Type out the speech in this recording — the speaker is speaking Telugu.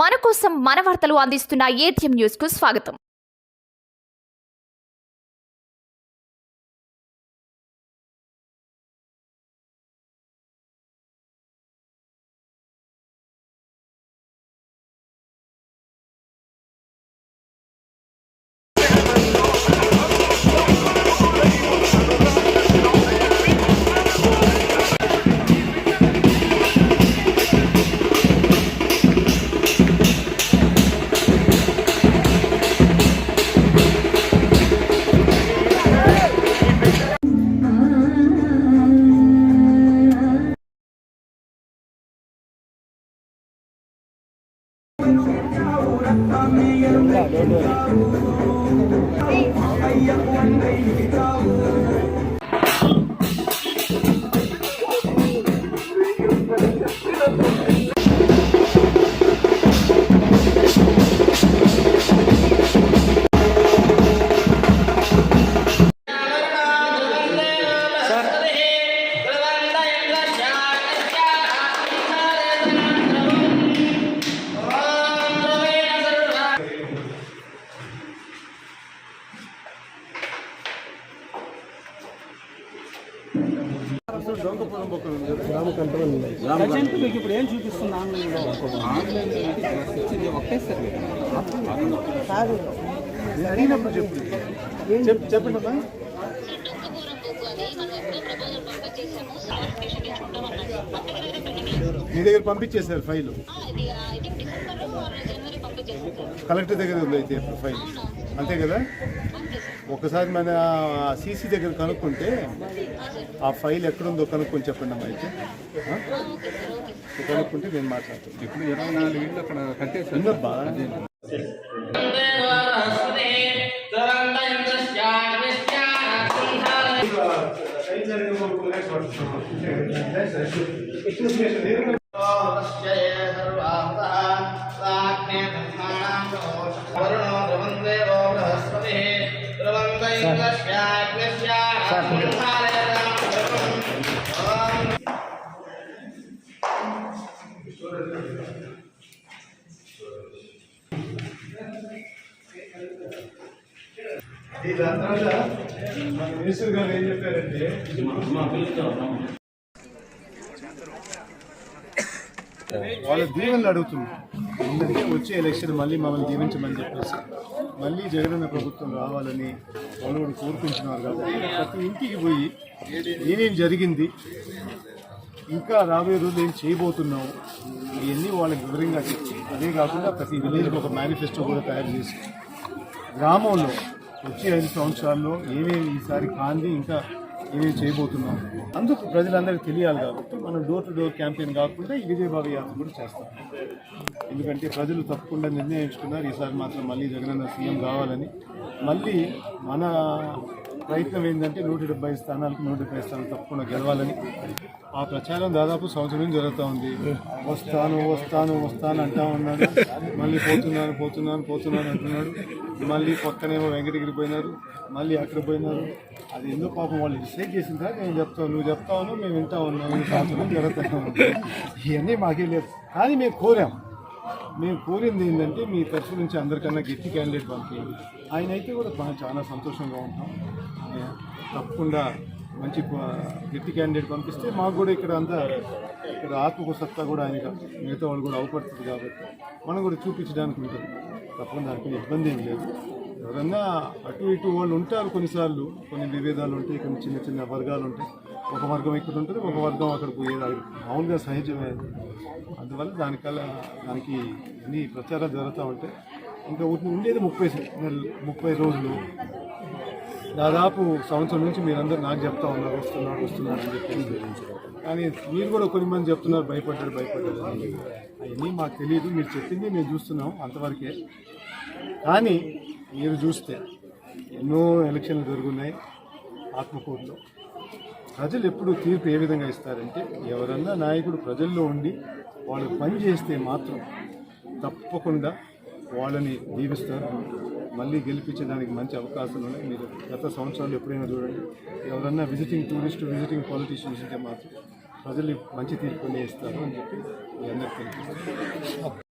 మన కోసం మన వార్తలు అందిస్తున్న ఏటీఎం న్యూస్ కు స్వాగతం. ప్రజెంట్ మీకు ఇప్పుడు ఏం చూపిస్తుంది ఆన్లైన్లో? ఒకేసారి అడిగినప్పుడు చెప్పండి అమ్మా. మీ దగ్గర పంపించేశారు ఫైలు, కలెక్టర్ దగ్గర ఉంది అయితే ఫైల్, అంతే కదా? ఒకసారి మన సీసీ దగ్గర కనుక్కుంటే ఆ ఫైల్ ఎక్కడుందో కనుక్కొని చెప్పండి అమ్మా. అయితే కనుక్కుంటే నేను మాట్లాడుతాను. ఇప్పుడు 24 ఇళ్ళు అక్కడ కట్టేసాను. మినిస్టర్ గారు ఏం చెప్పారంటే, వాళ్ళ దీవెనలు అడుగుతుంది. ఎందుకంటే వచ్చే ఎలక్షన్ మళ్ళీ మమ్మల్ని దీవించమని చెప్పేసి మళ్ళీ జగనన్న ప్రభుత్వం రావాలని వాళ్ళు కూడా కోరుకుంటున్నారు. కాబట్టి ప్రతి ఇంటికి పోయి ఏమేమి జరిగింది, ఇంకా రాబోయే రోజులు ఏం చేయబోతున్నాము, ఇవన్నీ వాళ్ళకి వివరంగా చెప్పి, అదే కాకుండా ప్రతి విలేజ్కి ఒక మేనిఫెస్టో కూడా తయారు చేసి గ్రామంలో వచ్చే 5 సంవత్సరాల్లో ఏమేమి ఈసారి కాంది, ఇంకా ఏమేమి చేయబోతున్నాం అందుకు ప్రజలందరికీ తెలియాలి. కాబట్టి మనం డోర్ టు డోర్ క్యాంపెయిన్ కాకుండా ఈ విజయబాబు యాత్ర కూడా చేస్తాం. ఎందుకంటే ప్రజలు తప్పకుండా నిర్ణయించుకున్నారు ఈసారి మాత్రం మళ్ళీ జగనన్న సీఎం కావాలని. మళ్ళీ మన ప్రయత్నం ఏంటంటే 170 స్థానాలకు 170 స్థానాలు తప్పకుండా గెలవాలని. ఆ ప్రచారం దాదాపు సంవత్సరం నుంచి జరుగుతూ ఉంది. వస్తాను అంటా ఉన్నాడు, మళ్ళీ పోతున్నాను అంటున్నాడు. మళ్ళీ పక్కనేమో వెంకటగిరి పోయినారు, మళ్ళీ అక్కడ పోయినారు. అది ఎందుకు పాపం వాళ్ళు డిసైడ్ చేసిన తర్వాత నేను చెప్తాను, నువ్వు చెప్తాను, మేము వింటా ఉన్నాము, సంవత్సరం జరుగుతూ ఉంది. ఇవన్నీ మాకే లేదు. కానీ మేము కోరింది ఏంటంటే మీ తరఫు నుంచి అందరికన్నా గట్టి క్యాండిడేట్ పంపించాలి. ఆయన అయితే కూడా చాలా సంతోషంగా ఉంటాం. తప్పకుండా మంచి గట్టి క్యాండిడేట్ పంపిస్తే మాకు కూడా ఇక్కడ ఆత్మకు సత్తా కూడా ఆయన మిగతా వాళ్ళు కూడా అవపడుతుంది. కాబట్టి మనం కూడా చూపించడానికి ఉంటుంది. తప్పకుండా దానికి ఇబ్బంది ఏం లేదు. ఎవరన్నా అటు ఇటు వాళ్ళు ఉంటారు, కొన్నిసార్లు కొన్ని విభేదాలు ఉంటాయి, కొన్ని చిన్న చిన్న వర్గాలు ఉంటాయి. ఒక వర్గం ఇక్కడ ఉంటుంది, ఒక వర్గం అక్కడ పోయేది మామూలుగా సహజమే. అందువల్ల దానికి అన్ని ప్రచారాలు జరుగుతూ ఉంటాయి. ఇంకా ఉండేది 30 రోజులు. దాదాపు సంవత్సరం నుంచి మీరందరూ నాకు చెప్తా ఉన్నారు వస్తున్నాడు అని చెప్పేసి. కానీ మీరు కూడా కొన్ని మంది చెప్తున్నారు భయపడ్డాడు అని. అవన్నీ మాకు తెలియదు, మీరు చెప్పింది మేము చూస్తున్నాం అంతవరకే. కానీ మీరు చూస్తే ఎన్నో ఎలక్షన్లు జరుగున్నాయి ఆత్మకూరులో. ప్రజలు ఎప్పుడు తీర్పు ఏ విధంగా ఇస్తారంటే, ఎవరన్నా నాయకుడు ప్రజల్లో ఉండి వాళ్ళు పని చేస్తే మాత్రం తప్పకుండా వాళ్ళని దీవిస్తారు. మళ్ళీ గెలిపించడానికి మంచి అవకాశాలు ఉన్నాయి. మీరు గత సంవత్సరాలు ఎప్పుడైనా చూడండి, ఎవరన్నా విజిటింగ్ టూరిస్ట్, విజిటింగ్ పాలిటీషియన్స్ ఉంటే మాత్రం ప్రజలు మంచి తీర్పునే ఇస్తారు అని చెప్పి మీ అందరికీ తెలియజేస్తున్నాను.